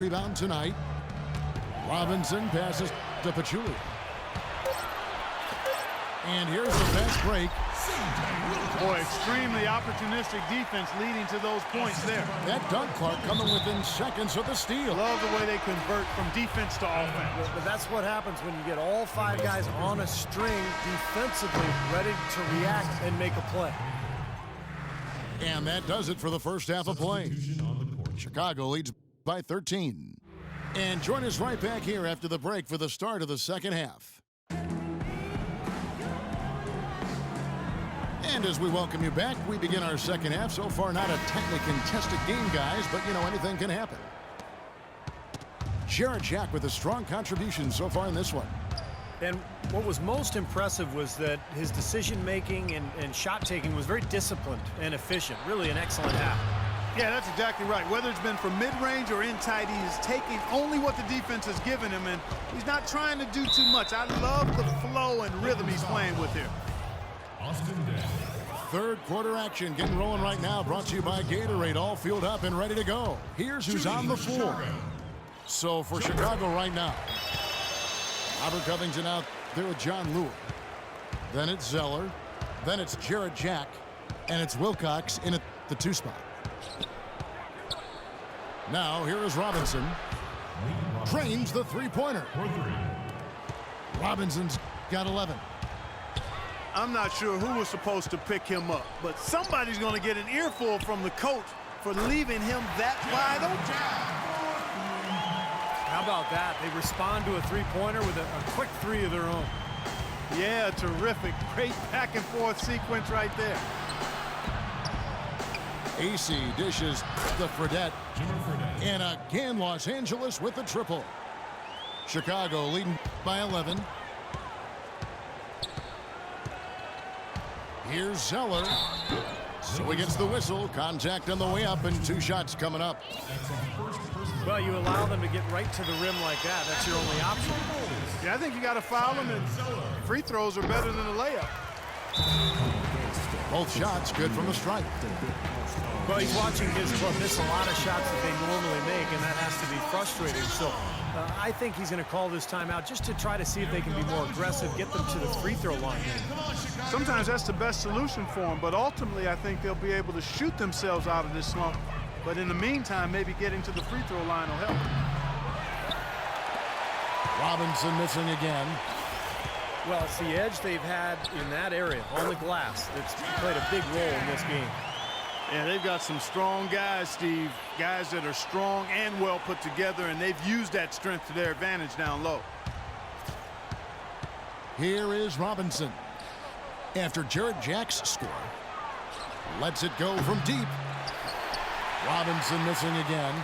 rebound tonight. Robinson passes to Pachulia. And here's the fast break. Boy, extremely opportunistic defense leading to those points there. That dunk, Clark, coming within seconds of the steal. Love the way they convert from defense to offense. But that's what happens when you get all five guys on a string defensively, ready to react and make a play. And that does it for the first half of play. Chicago leads by 13. And join us right back here after the break for the start of the second half. And as we welcome you back, we begin our second half. So far, not a tightly contested game, guys, but, you know, anything can happen. Jarrett Jack with a strong contribution so far in this one. And what was most impressive was that his decision-making and shot-taking was very disciplined and efficient. Really an excellent half. Yeah, that's exactly right. Whether it's been from mid-range or in tight, he is taking only what the defense has given him, and he's not trying to do too much. I love the flow and rhythm he's playing with here. Third quarter action getting rolling right now, brought to you by Gatorade, all fueled up and ready to go. Here's who's on the floor. So for Chicago right now, Robert Covington out there with John Lewis. Then it's Zeller. Then it's Jarrett Jack. And it's Wilcox in at the 2 spot. Now here is Robinson. Trains the three-pointer. Robinson's got 11. I'm not sure who was supposed to pick him up, but somebody's going to get an earful from the coach for leaving him that wide open. How about that? They respond to a three-pointer with a quick three of their own. Yeah, terrific. Great back-and-forth sequence right there. AC dishes the Fredette. And again, Los Angeles with the triple. Chicago leading by 11. Here's Zeller. So he gets the whistle. Contact on the way up and 2 shots coming up. Well, you allow them to get right to the rim like that. That's your only option. Yeah, I think you got to foul them, and free throws are better than a layup. Both shots good from the strike. Well, he's watching his club miss a lot of shots that they normally make, and that has to be frustrating. So I think he's going to call this timeout just to try to see if they can be more aggressive, get them to the free throw line. Sometimes that's the best solution for them, but ultimately I think they'll be able to shoot themselves out of this slump. But in the meantime, maybe getting to the free throw line will help. Robinson missing again. Well, it's the edge they've had in that area on the glass that's played a big role in this game. Yeah, they've got some strong guys, Steve. Guys that are strong and well put together, and they've used that strength to their advantage down low. Here is Robinson. After Jarrett Jack's score, lets it go from deep. Robinson missing again.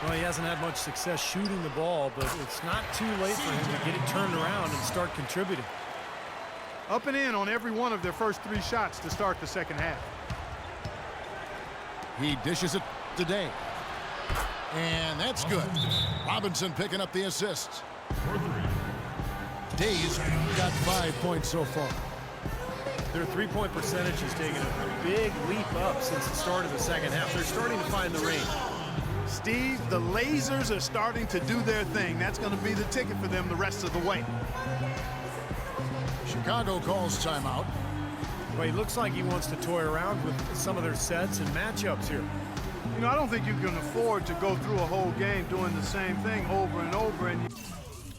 Well, he hasn't had much success shooting the ball, but it's not too late for him to get it turned around and start contributing. Up and in on every one of their first 3 shots to start the second half. He dishes it to Day. And that's good. Robinson picking up the assists. Day's got 5 points so far. Their three-point percentage has taken a big leap up since the start of the second half. They're starting to find the range. Steve, the lasers are starting to do their thing. That's going to be the ticket for them the rest of the way. Chicago calls timeout. Well, he looks like he wants to toy around with some of their sets and matchups here. You know, I don't think you can afford to go through a whole game doing the same thing over and over, and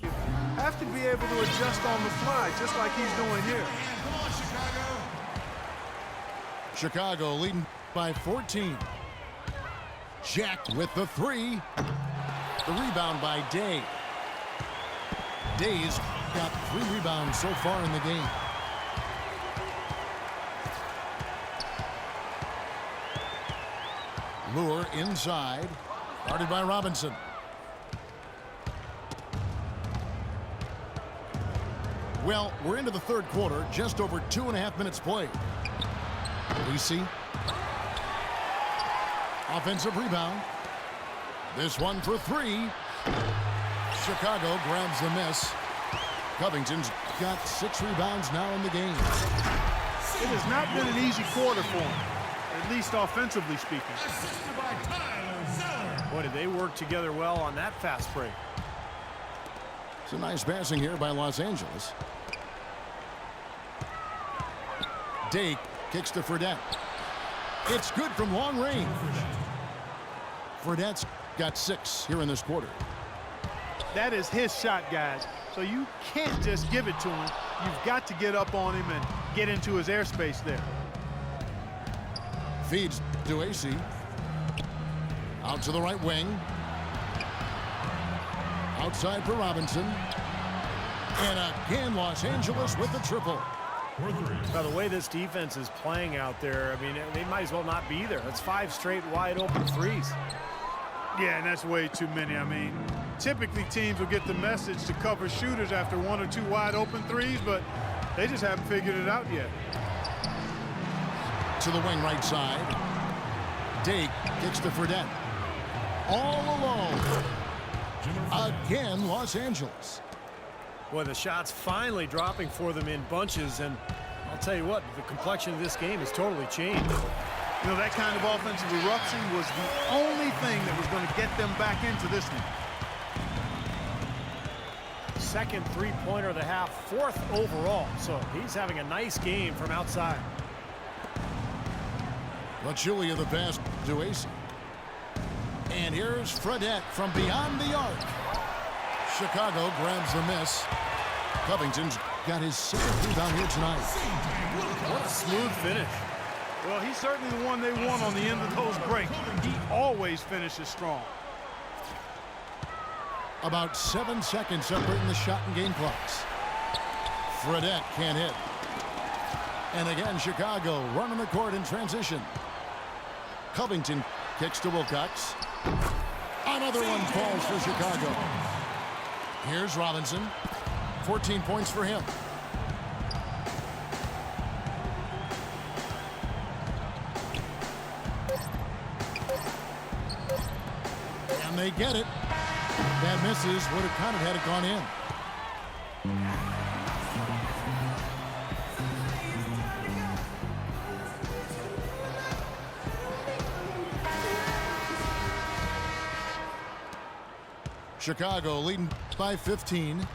you have to be able to adjust on the fly, just like he's doing here. Chicago leading by 14. Jack with the 3. The rebound by Day. Day's got 3 rebounds so far in the game. Lure inside, guarded by Robinson. Well, we're into the third quarter, just over 2.5 minutes played. Lacey. Offensive rebound. This one for 3. Chicago grabs the miss. Covington's got 6 rebounds now in the game. It has not been an easy quarter for him, at least offensively speaking. Boy, did they work together well on that fast break. It's a nice passing here by Los Angeles. Dake kicks to Fredette. It's good from long range. Fredette's got 6 here in this quarter. That is his shot, guys. So you can't just give it to him. You've got to get up on him and get into his airspace there. Feeds Duacy. Out to the right wing. Outside for Robinson. And again, Los Angeles with the triple. Now, the way this defense is playing out there, I mean, they might as well not be there. That's 5 straight wide open threes. Yeah, and that's way too many. I mean, typically teams will get the message to cover shooters after 1 or 2 wide open threes, but they just haven't figured it out yet. To the wing right side. Dake kicks to Fredette. All alone. Again, Los Angeles. Boy, the shots finally dropping for them in bunches, and I'll tell you what, the complexion of this game has totally changed. You know, that kind of offensive eruption was the only thing that was going to get them back into this one. Second three-pointer of the half, 4th overall, so he's having a nice game from outside. Julia the pass to Duacy. And here's Fredette from beyond the arc. Chicago grabs the miss. Covington's got his 6th rebound here tonight. What a smooth finish. Well, he's certainly the one they want on the end of those breaks. He always finishes strong. About 7 seconds separating the shot and game clocks. Fredette can't hit. And again, Chicago running the court in transition. Covington kicks to Wilcox. Another one falls for Chicago. Here's Robinson. 14 points for him. And they get it. That misses. Would have counted had it gone in. Chicago leading by 15.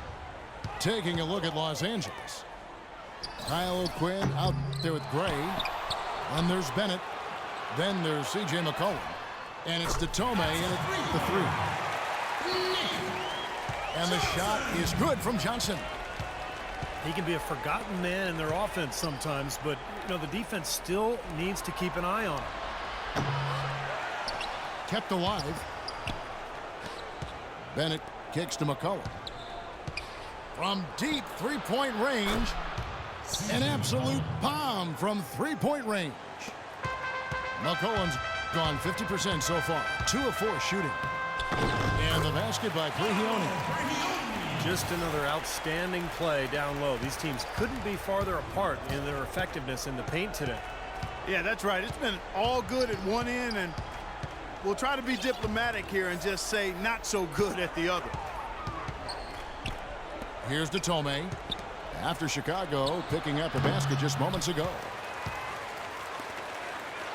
Taking a look at Los Angeles. Kyle O'Quinn out there with Gray. And there's Bennett. Then there's C.J. McCollum. And it's Datome and the 3. And the shot is good from Johnson. He can be a forgotten man in their offense sometimes, but you know the defense still needs to keep an eye on him. Kept alive. Bennett kicks to McCollum. From deep three-point range, an absolute bomb from three-point range. McCollum's gone 50% so far, 2 of 4 shooting. And the basket by Prigioni. Just another outstanding play down low. These teams couldn't be farther apart in their effectiveness in the paint today. Yeah, that's right. It's been all good at one end, and we'll try to be diplomatic here and just say not so good at the other. Here's Datome. After Chicago picking up a basket just moments ago.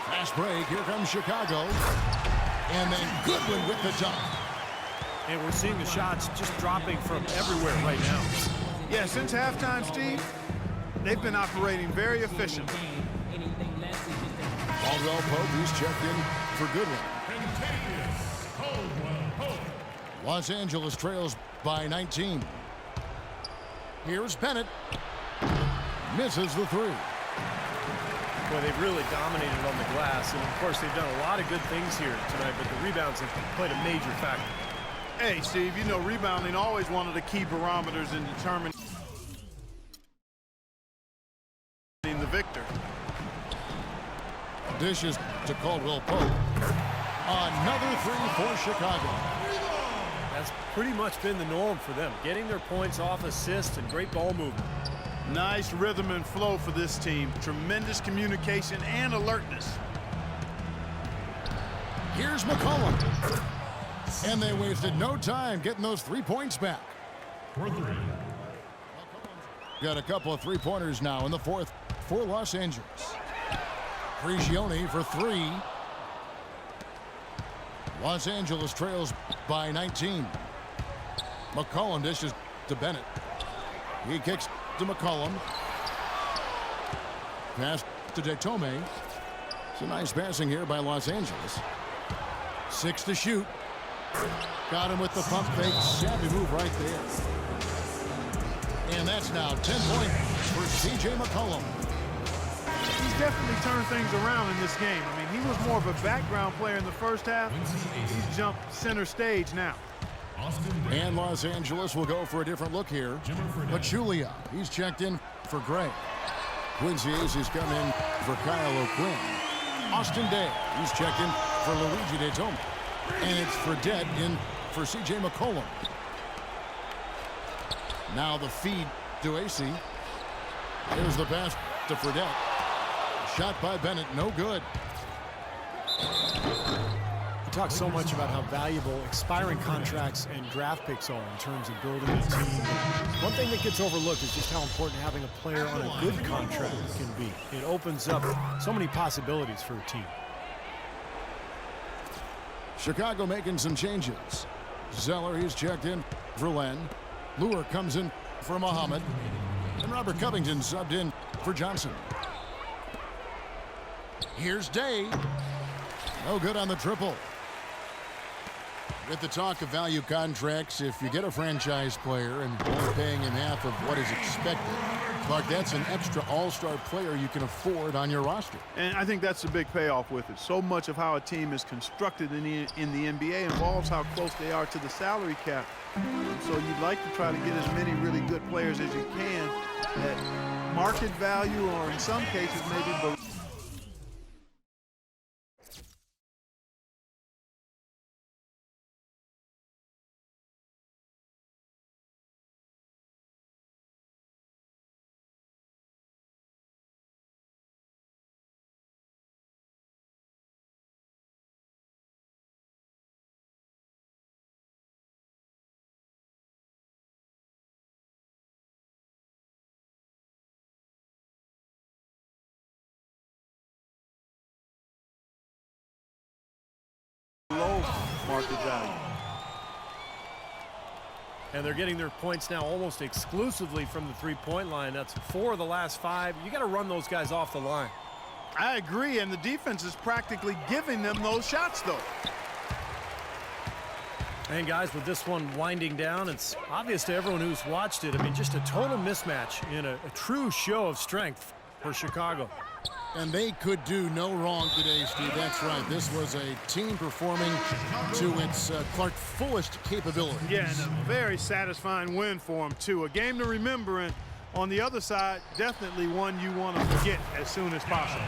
Fast break. Here comes Chicago. And then Goodwin with the dunk. And we're seeing the shots just dropping from everywhere right now. Yeah, since halftime, Steve, they've been operating very efficiently. Caldwell Pope, he's checked in for Goodwin. Los Angeles trails by 19. Here's Bennett. Misses the 3. Well, they've really dominated on the glass, and of course they've done a lot of good things here tonight, but the rebounds have played a major factor. Hey, Steve, you know rebounding always one of the key barometers in determining the victor. Dishes to Caldwell Pope. Another 3 for Chicago. That's pretty much been the norm for them, getting their points off assists and great ball movement. Nice rhythm and flow for this team. Tremendous communication and alertness. Here's McCollum. And they wasted no time getting those 3 points back. Got a couple of three-pointers now in the 4th for Los Angeles. Prigioni for 3. Los Angeles trails by 19. McCollum dishes to Bennett. He kicks to McCollum. Pass to Detome. It's a nice passing here by Los Angeles. 6 to shoot. Got him with the pump fake. Savvy move right there. And that's now 10 points for C.J. McCollum. He's definitely turned things around in this game. I mean, he was more of a background player in the first half. He's jumped center stage now. And Los Angeles will go for a different look here. Pachulia, he's checked in for Gray. Quincy Ace has come in for Kyle O'Quinn. Austin Day, he's checked in for Luigi Detome. And it's Fredette in for C.J. McCollum. Now the feed to AC. Here's the pass to Fredette. Shot by Bennett, no good. We talk so much about how valuable expiring contracts and draft picks are in terms of building a team. One thing that gets overlooked is just how important having a player on a good contract can be. It opens up so many possibilities for a team. Chicago making some changes. Zeller, he's checked in for Len. Luer comes in for Muhammad. And Robert Covington subbed in for Johnson. Here's Day. No good on the triple. With the talk of value contracts, if you get a franchise player and only paying him half of what is expected, Clark, that's an extra all-star player you can afford on your roster. And I think that's the big payoff with it. So much of how a team is constructed in the NBA involves how close they are to the salary cap. And so you'd like to try to get as many really good players as you can at market value, or in some cases maybe below. Market value. And they're getting their points now almost exclusively from the three-point line. That's 4 of the last 5. You got to run those guys off the line. I agree, and the defense is practically giving them those shots, though. And guys, with this one winding down, it's obvious to everyone who's watched it. I mean, just a total mismatch in a true show of strength for Chicago. And they could do no wrong today, Steve. That's right. This was a team performing to its Clark fullest capability. Yeah, and a very satisfying win for them, too. A game to remember, and on the other side, definitely one you want to forget as soon as possible.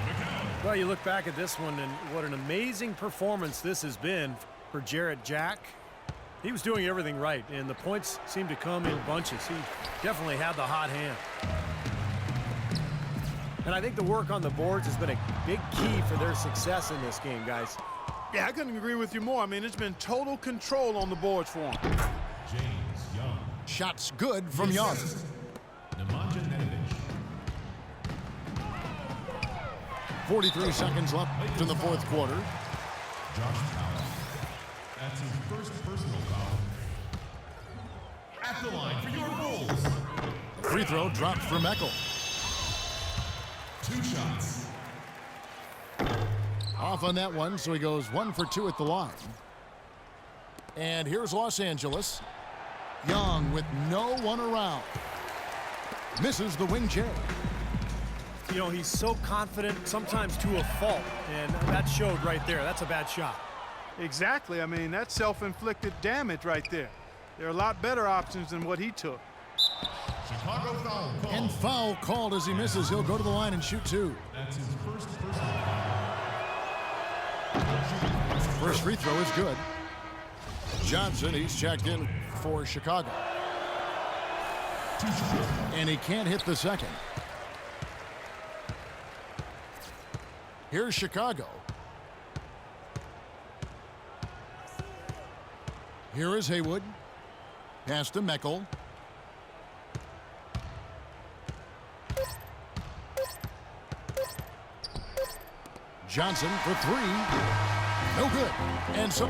Well, you look back at this one, and what an amazing performance this has been for Jarrett Jack. He was doing everything right, and the points seemed to come in bunches. He definitely had the hot hand. And I think the work on the boards has been a big key for their success in this game, guys. Yeah, I couldn't agree with you more. I mean, it's been total control on the boards for him. James Young. Shots good from Young. Nemanja Nedovic. 43 seconds left in the fourth quarter. Josh Powell. That's his first personal foul. At the line for your Bulls. Free throw dropped for Meckel. 2 shots. Off on that one, so he goes 1 for 2 at the line. And here's Los Angeles. Young with no one around. Misses the wing J. You know, he's so confident, sometimes to a fault, and that showed right there. That's a bad shot. Exactly. I mean, that's self-inflicted damage right there. There are a lot better options than what he took. Chicago foul call. And foul called as he misses. He'll go to the line and shoot 2. That's his first personal foul. First free throw is good. Johnson, he's checked in for Chicago. 2 shots. And he can't hit the second. Here's Chicago. Here is Haywood. Pass to Meckel. Johnson for 3. No good. And so